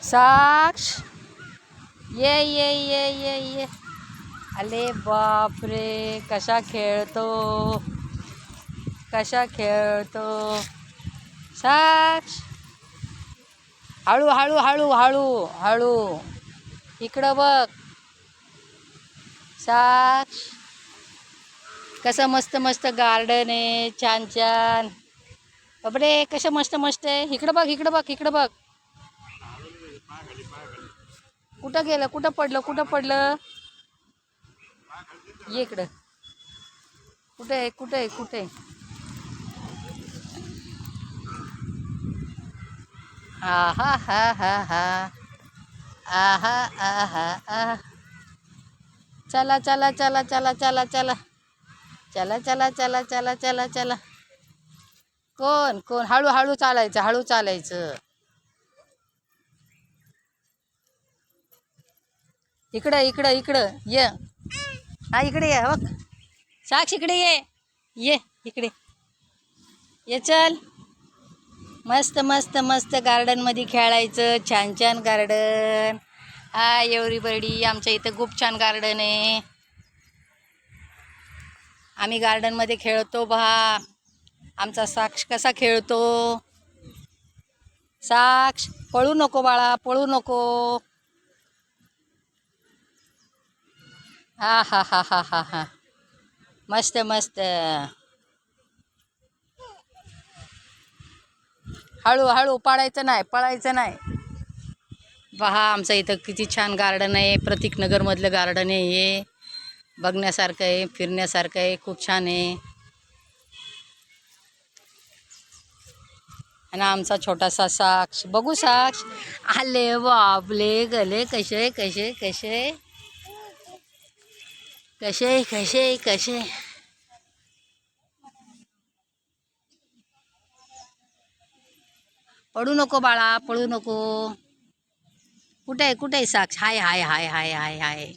साक्ष ये ये ये ये ये. अरे बाप रे, कशा खेळतो, कशा खेळतो. साक्ष हळू हळू हळू हळू हळू. इकडं बघ साक्ष. कसं मस्त मस्त गार्डन आहे, छान छान. बापरे कसं मस्त मस्त आहे. इकडं बघ इकडं बघ इकडं बघ. कुठं गेलं, कुठं पडलं, कुठं पडलं. ये इकडं. कुठे आहे, कुठे आहे, कुठे. हा हा हा हा हा. आहा आहा आहा. चला चला चला चला चला चला चला चला चला चला चला चला. कोण कोण. हळू हळू चालायचं, हळू चालायचं. इकडं इकडं इकडं ये. हा इकडे ये बघ. साक्ष इकडे ये इकडे ये. चल. मस्त मस्त मस्त गार्डनमध्ये खेळायचं. छान छान गार्डन. Hi everybody. आमच्या इथं खूप छान गार्डन आहे. आम्ही गार्डनमध्ये खेळतो पहा. आमचा साक्ष कसा खेळतो. साक्ष पळू नको बाळा, पळू नको. हा हा हा हा हा हा. मस्त मस्त. हळू हळू पाडायचं नाही, पळायचं नाही. पहा आमचं इथं किती छान गार्डन आहे. प्रतीकनगरमधलं गार्डन आहे हे. बघण्यासारखं आहे, फिरण्यासारखं आहे, खूप छान आहे. आणि आमचा छोटासा साक्ष बघू. साक्ष आले बापले गले. कसे कसे कसे कसे कसे कसे. पडू नको बाळा, पळू नको. कुठे आहे, कुठे आहे साक्ष. हाय हाय हाय हाय हाय हाय.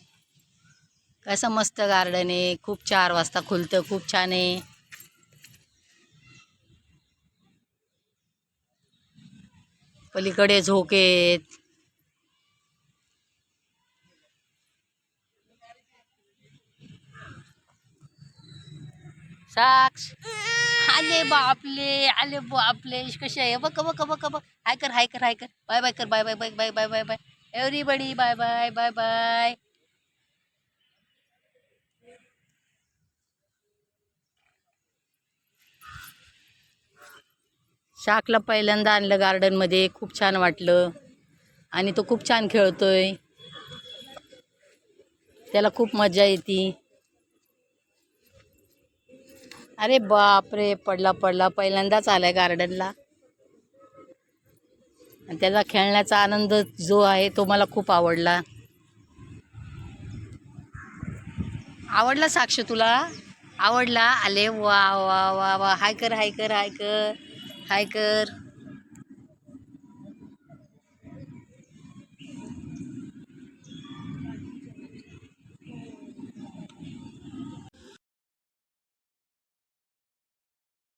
कसं मस्त गार्डन आहे. खूप 4 वाजता खुलतं. खूप छान आहे. पलीकडे झोकेत. साक्ष आले बापले, आले बापले. कसे आहे बघ बघ बघ बघ. हाय कर हाय कर हाय कर. बाय बाय कर. Bye bye bye bye bye bye bye. Everybody bye bye bye bye. शाकला पहिल्यांदा आणलं गार्डनमध्ये. खूप छान वाटलं आणि तो खूप छान खेळतोय. त्याला खूप मजा येते. अरे बाप रे, पडला पडला. पहिल्यांदाच आलाय गार्डनला. आणि त्याचा खेळण्याचा आनंद जो आहे तो मला खूप आवडला. आवडला साक्ष तुला. आवडला. आले वा वा वा वा. हाय कर हाय कर हाय कर हाय कर.